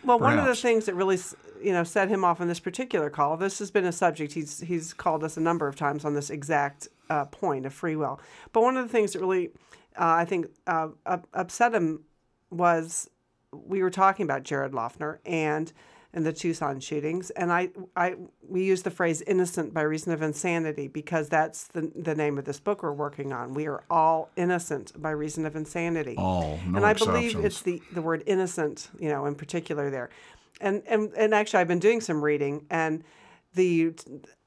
Well, one of the perhaps. things that really, set him off on this particular call, this has been a subject, he's called us a number of times on this exact point of free will. But one of the things that really, I think, upset him was we were talking about Jared Loughner and the Tucson shootings, and we use the phrase "innocent by reason of insanity" because that's the name of this book we're working on. We are all innocent by reason of insanity. All, no and I exceptions. believe it's the word innocent, in particular there. And actually, I've been doing some reading, and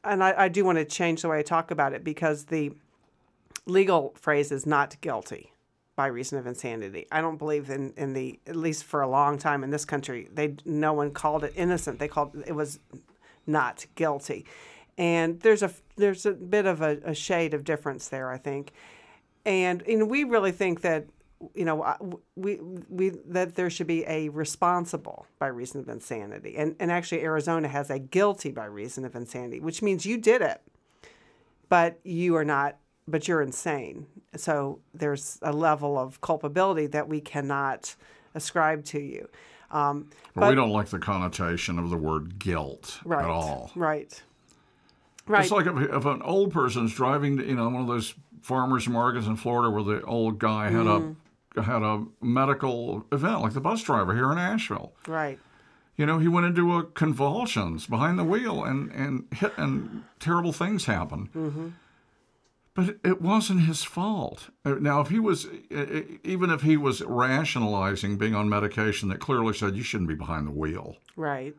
I do want to change the way I talk about it because the legal phrase is not guilty by reason of insanity. I don't believe in at least for a long time in this country, no one called it innocent. They called it was not guilty. And there's a bit of a shade of difference there, I think. And we really think that, that there should be a responsible by reason of insanity. And actually Arizona has a guilty by reason of insanity, which means you did it, but you're insane. So there's a level of culpability that we cannot ascribe to you. But we don't like the connotation of the word guilt at all. Right. It's like if an old person's driving to, one of those farmers markets in Florida where the old guy had a medical event, like the bus driver here in Asheville. Right. He went into convulsions behind the wheel and hit, and terrible things happened. Mm-hmm. But it wasn't his fault. Now, even if he was rationalizing being on medication that clearly said you shouldn't be behind the wheel. Right.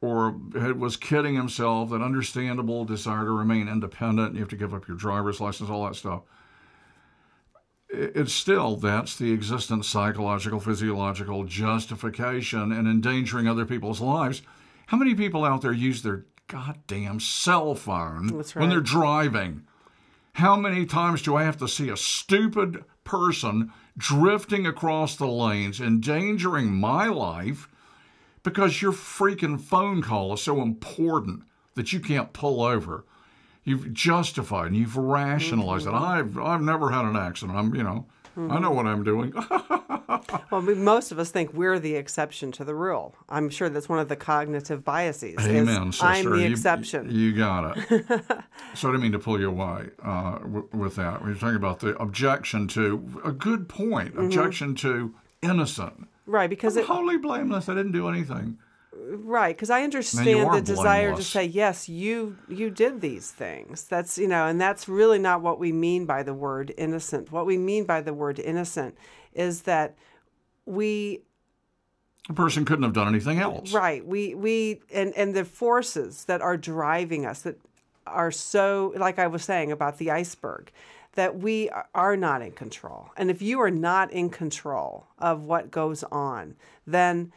Or was kidding himself, that understandable desire to remain independent, you have to give up your driver's license, all that stuff. It's still, that's the existent psychological, physiological justification in endangering other people's lives. How many people out there use their goddamn cell phone when they're driving? How many times do I have to see a stupid person drifting across the lanes, endangering my life because your freaking phone call is so important that you can't pull over? You've justified and you've rationalized it. I've never had an accident. I know what I'm doing. Well, most of us think we're the exception to the rule. I'm sure that's one of the cognitive biases. Amen, sister. I'm the exception. You got it. So I didn't mean to pull you away with that. We were talking about the objection to, a good point, objection to innocent. Right, because I'm wholly blameless. I didn't do anything. Right, because I understand the desire to say, yes, you did these things. That's, and that's really not what we mean by the word innocent. What we mean by the word innocent is that a person couldn't have done anything else. Right. And the forces that are driving us that are so, like I was saying about the iceberg, that we are not in control. And if you are not in control of what goes on, then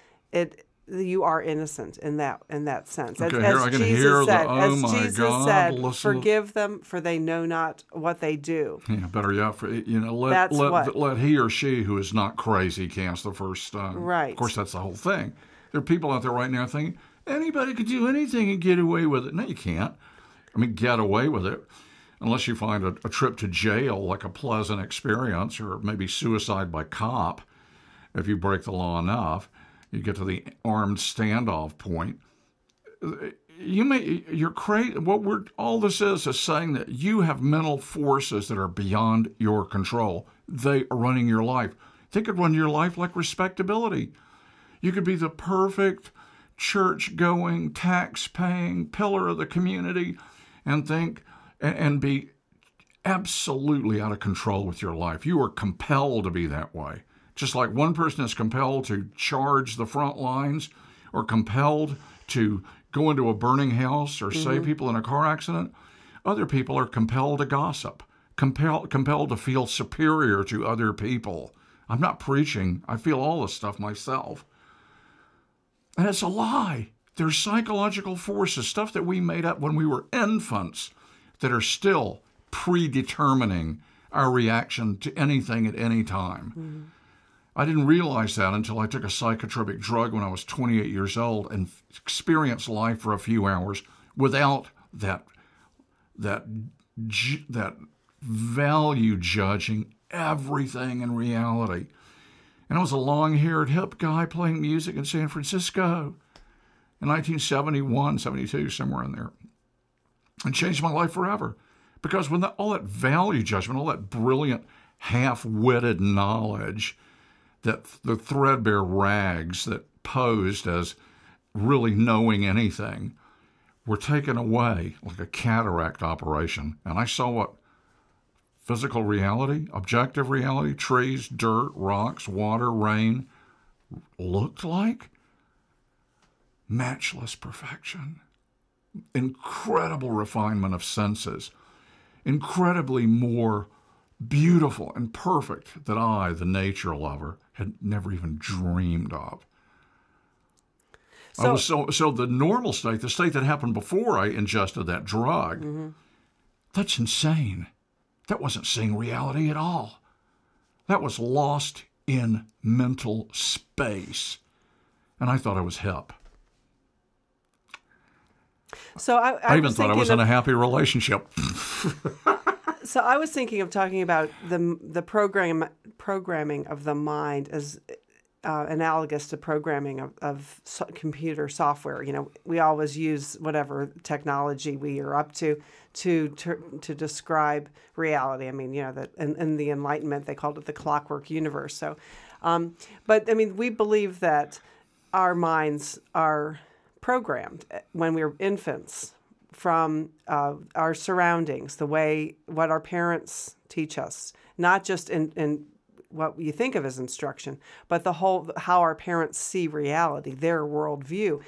you are innocent in that sense. Okay, as Jesus said, forgive them, for they know not what they do. Yeah, better yet, let he or she who is not crazy cast the first stone. Right. Of course, that's the whole thing. There are people out there right now thinking anybody could do anything and get away with it. No, you can't. Get away with it unless you find a trip to jail like a pleasant experience, or maybe suicide by cop if you break the law enough. You get to the armed standoff point. You're crazy. All this is saying that you have mental forces that are beyond your control. They are running your life. They could run your life like respectability. You could be the perfect church-going, tax-paying pillar of the community, and be absolutely out of control with your life. You are compelled to be that way. Just like one person is compelled to charge the front lines, or compelled to go into a burning house or save people in a car accident, other people are compelled to gossip, compelled to feel superior to other people. I'm not preaching. I feel all this stuff myself. And it's a lie. There's psychological forces, stuff that we made up when we were infants, that are still predetermining our reaction to anything at any time. I didn't realize that until I took a psychotropic drug when I was 28 years old and experienced life for a few hours without that value judging everything in reality. And I was a long-haired, hip guy playing music in San Francisco in 1971, 72, somewhere in there. And changed my life forever. Because when all that value judgment, all that brilliant, half-witted knowledge, that the threadbare rags that posed as really knowing anything were taken away like a cataract operation. And I saw what physical reality, objective reality, trees, dirt, rocks, water, rain, looked like. Matchless perfection. Incredible refinement of senses. Incredibly more beautiful and perfect that I, the nature lover, had never even dreamed of. So the normal state, the state that happened before I ingested that drug, that's insane. That wasn't seeing reality at all. That was lost in mental space. And I thought I was hip. So I even thought I was in a happy relationship. So I was thinking of talking about the programming of the mind as analogous to programming of computer software. You know, we always use whatever technology we are up to describe reality. I mean, you know, that in the Enlightenment they called it the clockwork universe. So, but I mean, we believe that our minds are programmed when we're infants from our surroundings, what our parents teach us, not just in what you think of as instruction, but how our parents see reality, their worldview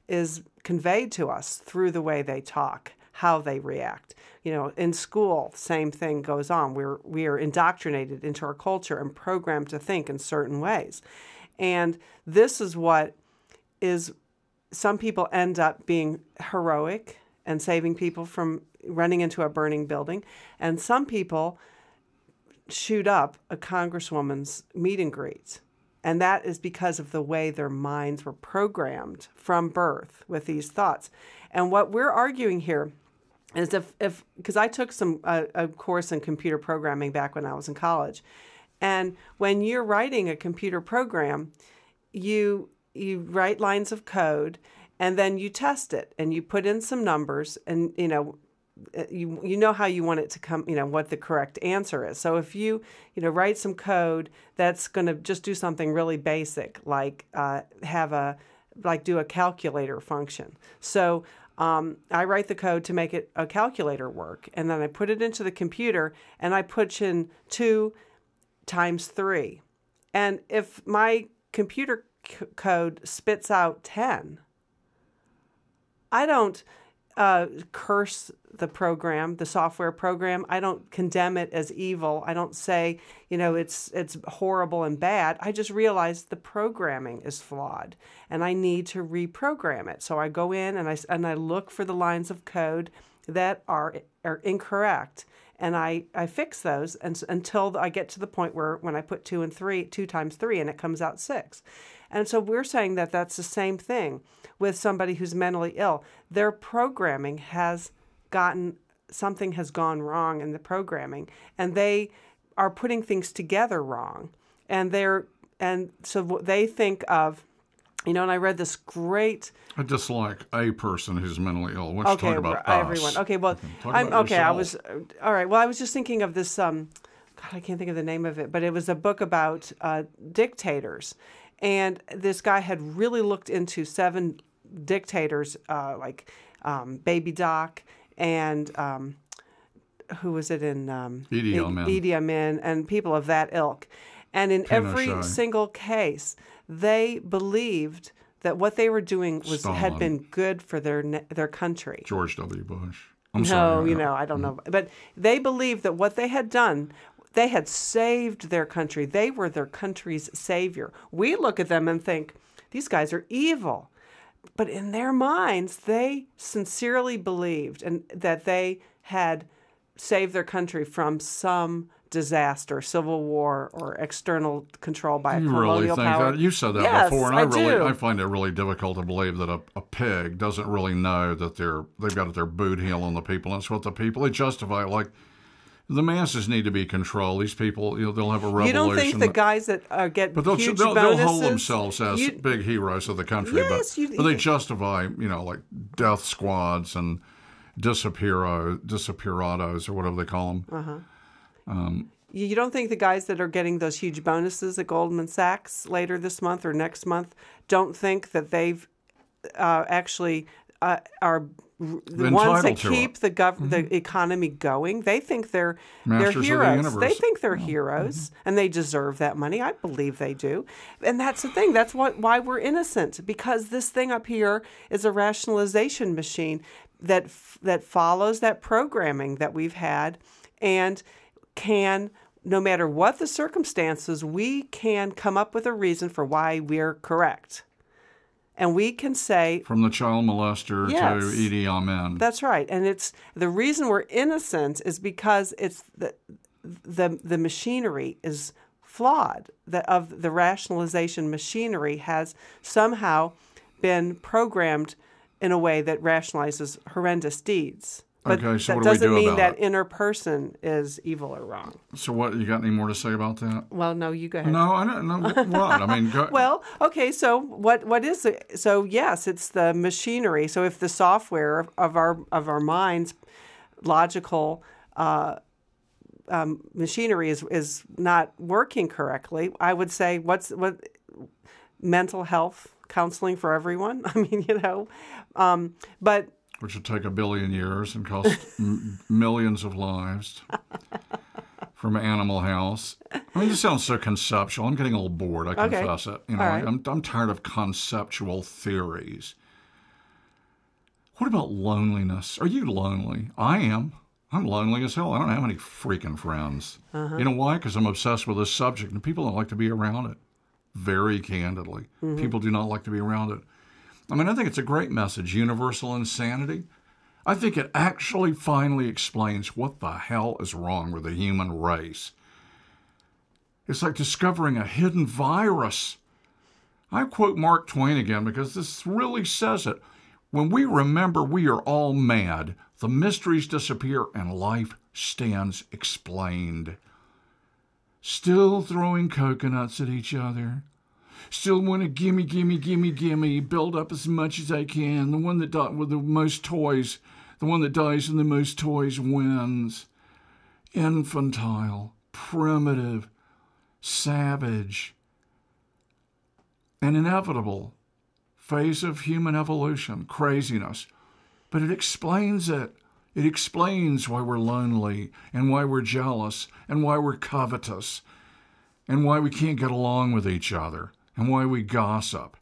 is conveyed to us through the way they talk, how they react. You know, in school, same thing goes on. We are indoctrinated into our culture and programmed to think in certain ways. And this is what is, some people end up being heroic and saving people from running into a burning building. And some people shoot up a congresswoman's meet and greet. And that is because of the way their minds were programmed from birth with these thoughts. And what we're arguing here is because I took a course in computer programming back when I was in college. And when you're writing a computer program, you write lines of code and then you test it and you put in some numbers and, you know how you want it to come, you know, what the correct answer is. So if you write some code that's going to just do something really basic, like do a calculator function. So I write the code to make it a calculator work, and then I put it into the computer and I put in 2 times 3. And if my computer code spits out 10, I don't curse the program, the software program. I don't condemn it as evil. I don't say, it's horrible and bad. I just realize the programming is flawed and I need to reprogram it. So I go in and I look for the lines of code that are incorrect, and I fix those until I get to the point where when I put 2 times 3, and it comes out 6. And so we're saying that that's the same thing with somebody who's mentally ill. Their programming something has gone wrong in the programming, and they are putting things together wrong. And so they think of, and I read this great. I dislike a person who's mentally ill. Let's talk about everyone. us. Okay, well, I'm okay. I was all right. Well, I was just thinking of this. God, I can't think of the name of it, but it was a book about dictators, and this guy had really looked into 7 dictators, like Baby Doc and who was it in Idi Amin, and people of that ilk. And in every single case, they believed that what they were doing had been good for their country. George W. Bush. I don't know. But they believed that what they had done, they had saved their country. They were their country's savior. We look at them and think, these guys are evil. But in their minds, they sincerely believed that they had saved their country from some disaster, civil war, or external control by a colonial power. That? You said that yes, before, and I find it really difficult to believe that a pig doesn't really know that they've got their boot heel on the people. And it's what the people, they justify it like The masses need to be controlled. These people, they'll have a revolution. You don't think the guys that get but huge they'll bonuses? hold themselves as big heroes of the country. Yes, but they justify, like death squads and disapparados or whatever they call them. You don't think the guys that are getting those huge bonuses at Goldman Sachs later this month or next month don't think that they've actually are the ones that keep the economy going? They think they're heroes. They think they're heroes, and they deserve that money. I believe they do, and that's the thing. That's why we're innocent, because this thing up here is a rationalization machine that follows that programming that we've had, and can, no matter what the circumstances, we can come up with a reason for why we're correct. And we can say, from the child molester to Idi Amin. That's right. And it's the reason we're innocent is because it's the machinery is flawed. The rationalization machinery has somehow been programmed in a way that rationalizes horrendous deeds. But okay, so that what do we do doesn't mean about that it? inner person is evil or wrong. So what, you got any more to say about that? Well, no, you go ahead. No, I don't know. What? I mean, go. Well, okay, so what is it? So yes, it's the machinery. So if the software of our minds, logical machinery is not working correctly, I would say what mental health counseling for everyone. I mean, but. Which would take 1 billion years and cost millions of lives from Animal House. I mean, this sounds so conceptual. I'm getting a little bored, I confess it. Right. I'm tired of conceptual theories. What about loneliness? Are you lonely? I am. I'm lonely as hell. I don't have any freaking friends. You know why? Because I'm obsessed with this subject, and people don't like to be around it. Very candidly. People do not like to be around it. I mean, I think it's a great message, universal insanity. I think it actually finally explains what the hell is wrong with the human race. It's like discovering a hidden virus. I quote Mark Twain again because this really says it. When we remember we are all mad, the mysteries disappear and life stands explained. Still throwing coconuts at each other. Still want to gimme, build up as much as I can. The one that with the most toys, the one that dies in the most toys wins. Infantile, primitive, savage, an inevitable phase of human evolution, craziness. But it explains it. It explains why we're lonely and why we're jealous and why we're covetous and why we can't get along with each other. And why we gossip,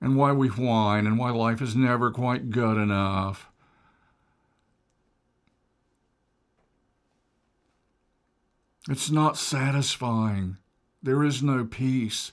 and why we whine, and why life is never quite good enough. It's not satisfying. There is no peace.